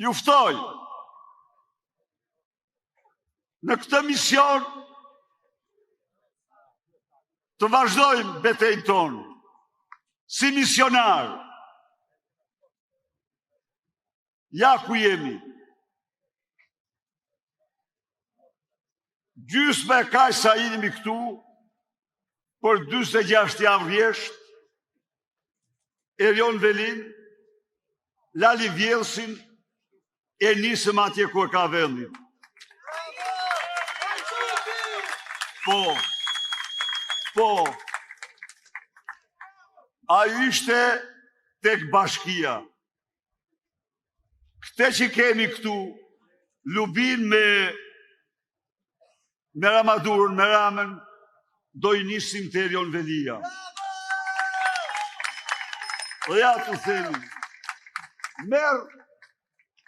ju ftoj në këtë mision të vazhdojmë betejën tonë si misionar. Ja ku jemi. Gjysmë e kaq sa jemi këtu për 46 javë rresht, Erion Velin, Lali Vjellsin, e nisëm atje ku e ka vendin. Po, a ishte tek bashkia. Këte që kemi këtu, Lubin me Ramadurën, me Ramën, do i nisim të Erion Velia. Dhe ja të themi, merë,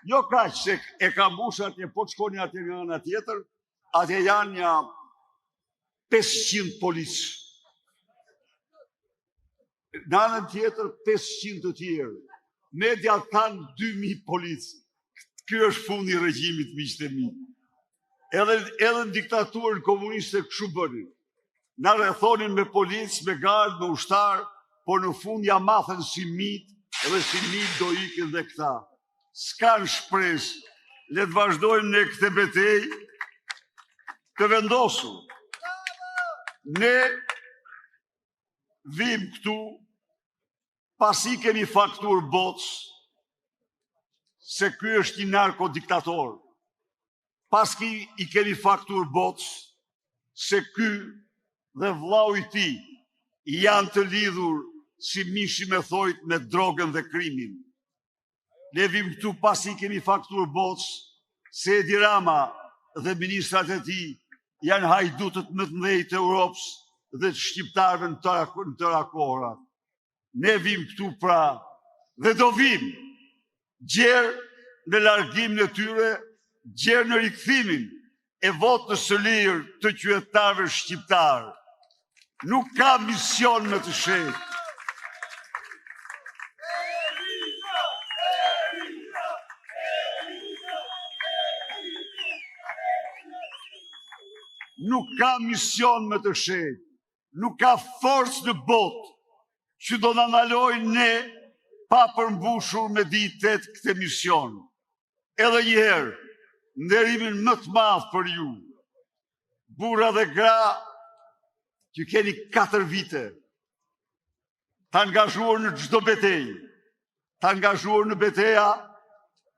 jo kaq se e ka mbushur atje, po të shkoni atje nga ana tjetër, atje janë një 500 policë. Në anën tjetër 500 të tjerë. Media kanë 2000 policë. Ky është fundi i regjimit, miqtë e mi. Edhe në diktaturën komuniste kështu bënin. Na rrethonin me policë, me gardë, me ushtar, por në fund ja mathen si mit, edhe si mit do ikin dhe këta. S'kan shpresë. Le të vazhdojmë ne këtë betejë të vendosur. Ne vim këtu pasi kemi faktur botës se ky është një narkodiktator. Paski i kemi faktur botës se ky dhe vllau i tij janë të lidhur si mishi me thojt me drogën dhe krimin. Ne vim këtu pasi kemi faktur botës se Edi Rama dhe ministrat e tij janë hajdutët më të mëdhenj të Europës dhe të shqiptarëve në tëra kohra. Ne vim këtu pra dhe do vim gjerë në largimin e tyre, gjerë në rikthimin e votës së lirë të qytetarëve shqiptarë. Nuk ka mision më të shejtë. Nuk ka mision më të shejtë. Nuk ka forcë në botë që do në ndalojnë ne pa përmbushur me ditet këtë mision. Edhe njëherë, nderimin më të madh për ju, burra dhe gra, që keni 4 vite, të angazhuar në çdo betejë, të angazhuar në beteja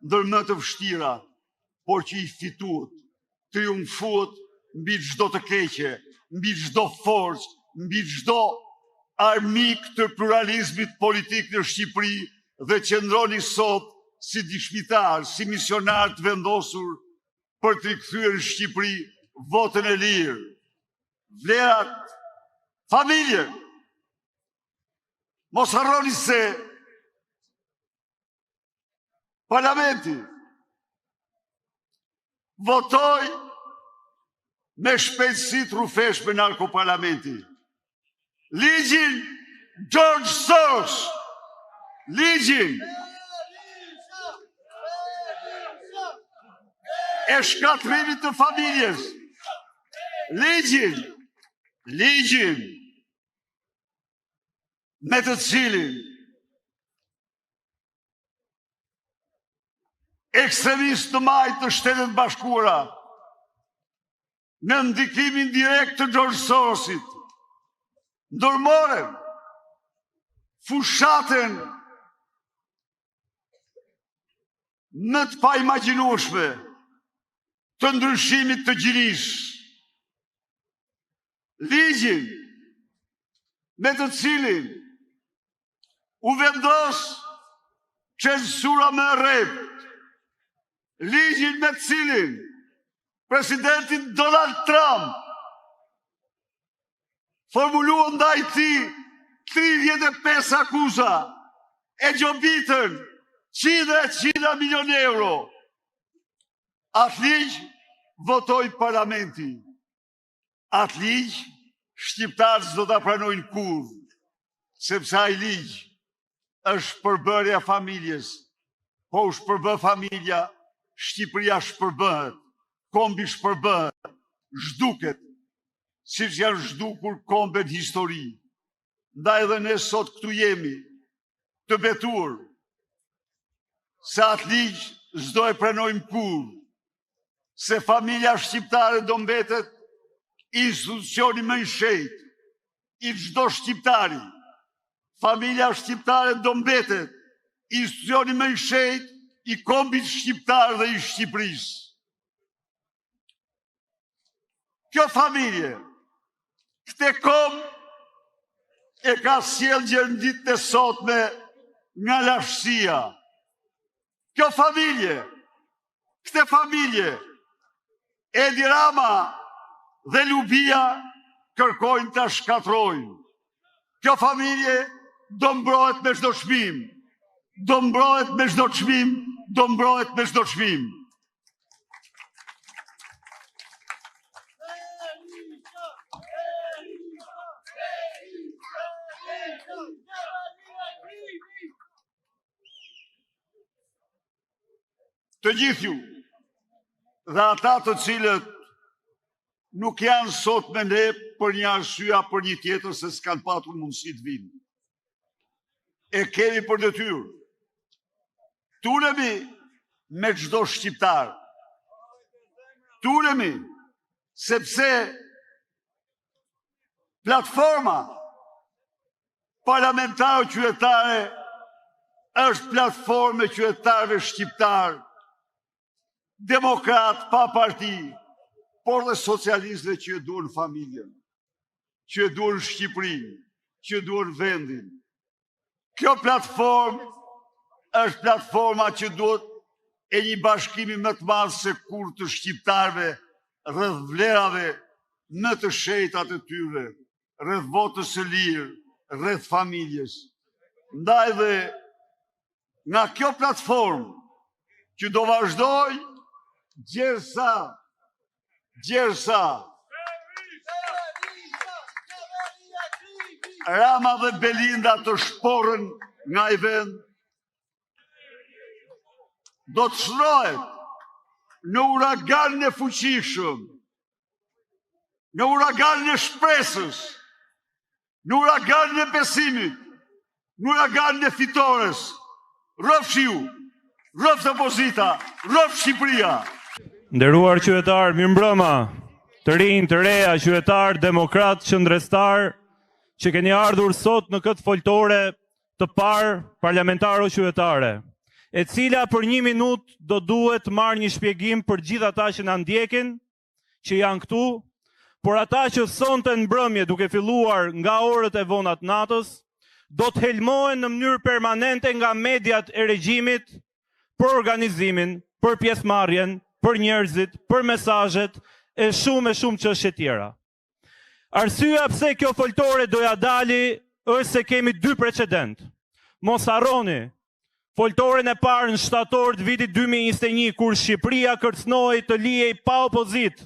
ndër më të vështira, por që i fituat, triumfuat mbi çdo të keqe, mbi çdo forcë, mbi çdo armik të pluralizmit politik në Shqipëri dhe qëndroni sot si dëshmitar, si misionar të vendosur për të rikthyer në Shqipëri votën e lirë. Vlerat, familje, mos harroni se parlamenti votoi me shpejtësi trufeshme narkoparlamenti. Ligjin George Soros, ligjin e shkatrimit të familjes, ligjin me të cilin ekstremistë të majtë të Shtetet Bashkuara në ndikimin direkt të George Sorosit ndërmorën fushatën në të paimagjinueshme të ndryshimit të gjinish. Ligjin me të cilin u vendos censura me rrept. Ligjin me të cilin presidentin Donald Trump formuluan ndaj tij 35 akuza e gjobitën $100 milion. Atë ligj votoi parlamenti. Atë ligj shqiptarët s'do ta pranojnë kurrë, sepse ai ligj është përbërja familjes, po u shpërbë familja, Shqipëria shpërbëhet, kombi shpërbëhet, zhduket, si që janë zhdukur kombet histori. Ndaj dhe ne sot këtu jemi, të betur, se atë ligjë s'do e prenojmë kur, se familja shqiptare do mbetet institucioni më i shejt, i çdo shqiptari. Familja shqiptare do mbetet institucioni më i shejt, i kombit shqiptar dhe i Shqipërisë. Kjo familje, këte komb e ka sjellë gjendit të sotme nga lashësia. Kjo familje, këte familje, Edi Rama dhe Lubia kërkojnë të shkatrojnë. Kjo familje do mbrohet me çdo çmim. Do mbrohet me çdo çmim, do mbrohet me çdo çmim. Të gjithë ju, dhe ata të cilët nuk janë sot me ne për një arsye për një tjetër se s'kan patur mundësi të vinë. E kemi për detyrë. Tulemi me çdo shqiptar. Tulemi sepse platforma parlamentare qytetare është platformë e qytetarëve shqiptar, demokrat pa parti, por dhe socialistëve që e duan familjen, që e duan Shqipërinë, që e duan vendin. Kjo platformë është platforma që duhet e një bashkimi më të madh se kur të shqiptarëve rreth vlerave më të shenjta të tyre, rreth votës së lirë, rreth familjes. Ndaj dhe nga kjo platformë që do vazhdoj gjersa Rama dhe Belinda të shporën nga i vend, do të shtrohet në uragan e fuqishëm, në uragan e shpresës, në uragan e besimit, në uragan e fitores. Rrofsh ju, rrofsh opozita, rrofsh Shqipëria. Nderuar qytetar, mirëmbrëma, të rinj, të reja, qytetar, demokrat, qëndrestar, që keni ardhur sot në këtë foltore të parë parlamentaro-qytetare, e cila për 1 minutë do duhet marrë një shpjegim për gjithë ata që na ndjekin, që janë këtu, por ata që sonte në mbrëmje duke filluar nga orët e vonat natës, do të helmohen në mënyrë permanente nga mediat e regjimit për organizimin, për pjesëmarrjen, për njerëzit, për mesazhet e shumë çështje tjera. Arsyeja pse kjo foltore doja dali është se kemi 2 precedent. Mos harroni foltoren e parë në shtator të vitit 2021 kur Shqipëria kërcënohej të liej pa opozit.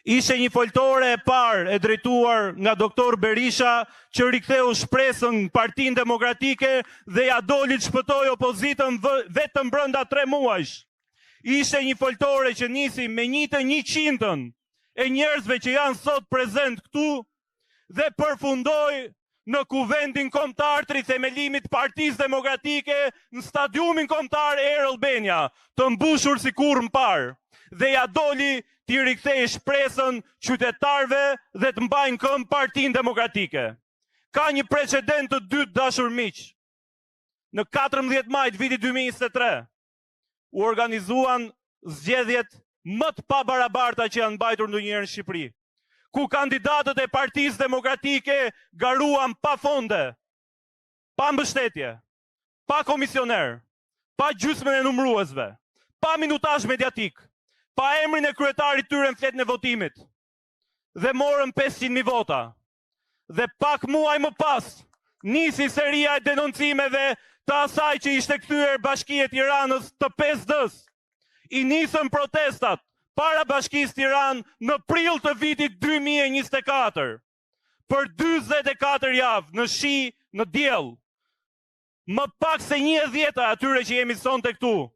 Ishte një foltore e parë e drejtuar nga doktor Berisha që riktheu shpresën në Partinë Demokratike dhe ja doli të shpëtoi opozitën vetëm brenda 3 muajsh. Ishte një foltore që nisi me 1/100 e njerëzve që janë sot prezent këtu dhe përfundoi në kuvendin kombëtar të rithemelimit Partisë Demokratike në stadiumin kombëtar Air Albania, të mbushur si kurrë më parë, dhe ja doli t'i rikthejë shpresën qytetarëve dhe të mbajnë këmbë Partinë Demokratike. Ka një precedent të dytë, dashur miq. Në 14 maj të vitit 2023 u organizuan zgjedhjet më të pabarabarta që janë mbajtur ndonjëherë në Shqipëri, ku kandidatët e Partisë Demokratike garuan pa fonde, pa mbështetje, pa komisioner, pa gjysmën e numëruesve, pa minutazh mediatik, pa emrin e kryetarit tyre në fletën e votimit, dhe morën 500.000 vota. Dhe pak muaj më pas, nisi seria e denoncimeve të asaj që ishte kthyer Bashkia e Tiranës të 5D-s. I nisën protestat para Bashkisë Tiranë në prill të vitit 2024. Për 44 javë në shi, në diell. Më pak se 1/10 atyre që jemi sonte këtu,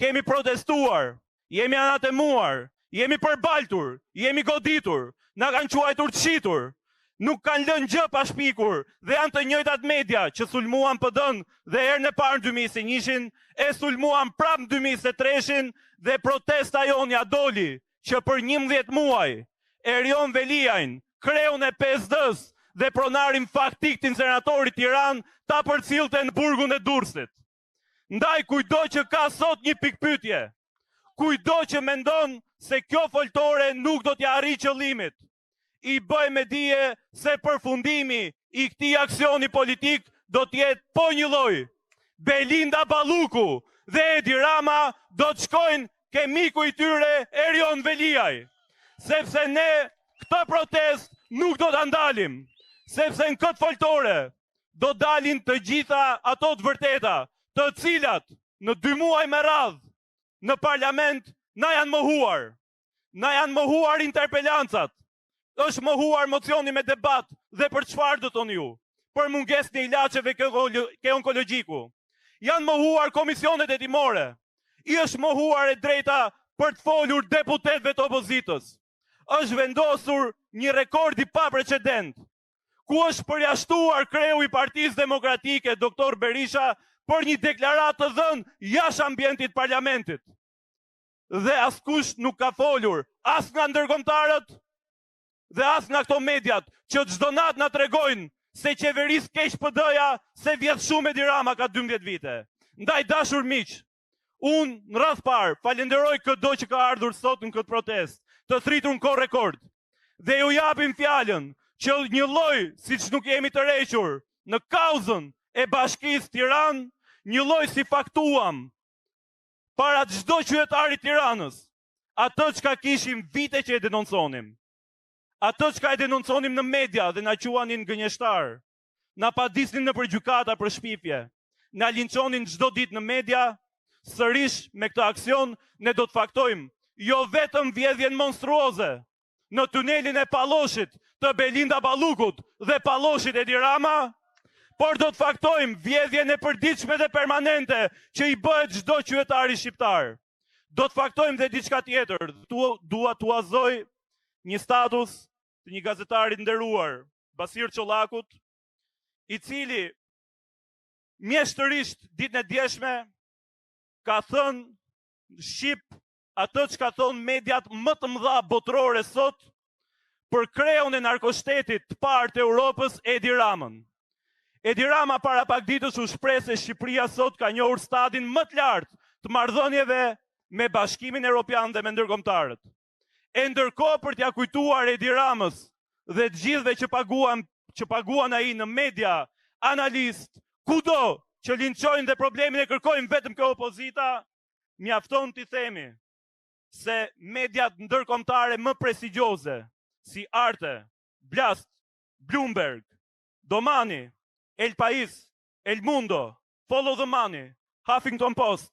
kemi protestuar, jemi anatemuar, jemi përbaltur, jemi goditur, na kanë quajtur të shitur, nuk kanë lënë gjë pa shpikur dhe janë të njëjtat media që sulmuan PD-n dhe herën e parë në 2021, e sulmuan prapë në 2023 dhe protesta jonë ja doli që për 11 muaj Erion Veliajn, kreun e PSD-s dhe pronarin faktik të insenatorit Tiran ta përcillte në burgun e Durrësit. Ndaj kujdo që ka sot një pikpyetje, kujdo që mendon se kjo foltore nuk do t'ja arrijë qëllimit, i bëj me dije se përfundimi i këtij aksioni politik do t'jetë po një lloj. Belinda Balluku dhe Edi Rama do të shkojnë ke miku i tyre Erion Veliaj, sepse ne këtë protest nuk do ta ndalim, sepse në këtë foltore do dalin të gjitha ato të vërteta, të cilat në 2 muaj me radhë në parlament na janë mohuar. Na janë mohuar interpelancat, është mohuar mocioni me debat dhe për çfarë do thoni ju? Për mungesën e ilaçeve ke onkologjiku. Janë mohuar komisionet hetimore. I është mohuar e drejta për të folur deputetëve të opozitës. Është vendosur një rekord i paprecedent, ku është përjashtuar kreu i Partisë Demokratike, Doktor Berisha, për një deklaratë të dhënë jashtë ambientit parlamentit. Dhe askush nuk ka folur, as nga ndërkombëtarët dhe as nga këto mediat, që çdo natë na tregojnë se qeverisë keq PD-ja, se vjet shumë Edi Rama ka 12 vite. Ndaj dashur miq, unë në radh parë falenderoj çdo që ka ardhur sot në këtë protestë, të thritur në kohë rekord. Dhe ju japim fjalën që një lloj, siç nuk jemi të rrequr në kauzën e Bashkisë Tiranë, një lloj si faktuam para çdo qytetari i Tiranës, atë çka kishim vite që e denonconim. Atë çka e denonconim në media dhe na quanin gënjeshtar. Na padisnin në përgjykata për shpifje. Na linçonin çdo ditë në media. Sërish me këtë aksion ne do të faktojmë jo vetëm vjedhjen monstruoze në tunelin e Palloshit të Belinda Ballukut dhe Palloshit Edi Rama, por do të faktojmë vjedhjen e përditshme dhe permanente që i bëhet çdo qytetari shqiptar. Do të faktojmë dhe diçka tjetër. Dua t'u azoj një status të një gazetari të nderuar, Basir Çollakut, i cili mjeshtërisht ditën e djeshme ka thënë shqip atë që ka thonë mediat më të mëdha botërore sot për kreun e narkoshtetit të parë të Europës, Edi Ramën. Edi Rama para pak ditësh u shpreh se Shqipëria sot ka njohur stadin më të lartë të marrëdhënieve me Bashkimin Evropian dhe me ndërkombëtarët. E ndërkohë për t'ia kujtuar Edi Ramës dhe të gjithëve që paguan ai në media, analist, kudo që linçojnë dhe problemin e kërkojnë vetëm kjo opozita, mjafton t'i themi se mediat ndërkombëtare më prestigjioze si Arte, Blast, Bloomberg, Domani, El País, El Mundo, Follow the Money, Huffington Post,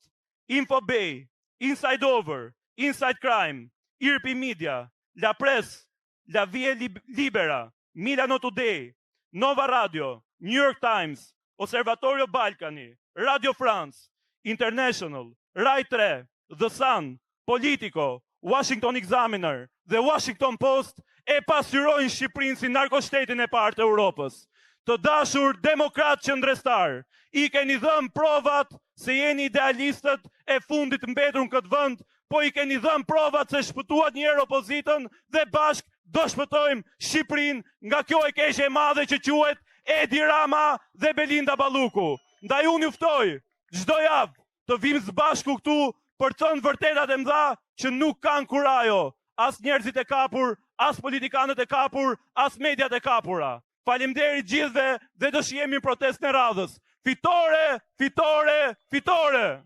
Infobay, Inside Over, Inside Crime, Irpi Media, La Press, La Via Libera, Milano Today, Nova Radio, New York Times, Osservatorio Balkani, Radio France, International, Rai 3, The Sun, Politico, Washington Examiner dhe Washington Post e pasqyrojnë Shqipërinë si narkoshtetin e parë të Europës. Të dashur demokrat qendrestar, i keni dhënë provat se jeni idealistët e fundit mbetur në këtë vend, po i keni dhënë provat se shpëtuat një herë opozitën dhe bashk do shpëtojmë Shqipërinë nga kjo e keqe e madhe që quhet Edi Rama dhe Belinda Balluku. Ndaj unë ju ftoj çdo javë të vim së bashku këtu për të thënë vërtetat e mëdha që nuk kanë kurajo, as njerëzit e kapur, as politikanët e kapur, as mediat e kapura. Faleminderit gjithëve dhe do shihemi në protestën e radhës. Fitore, fitore, fitore!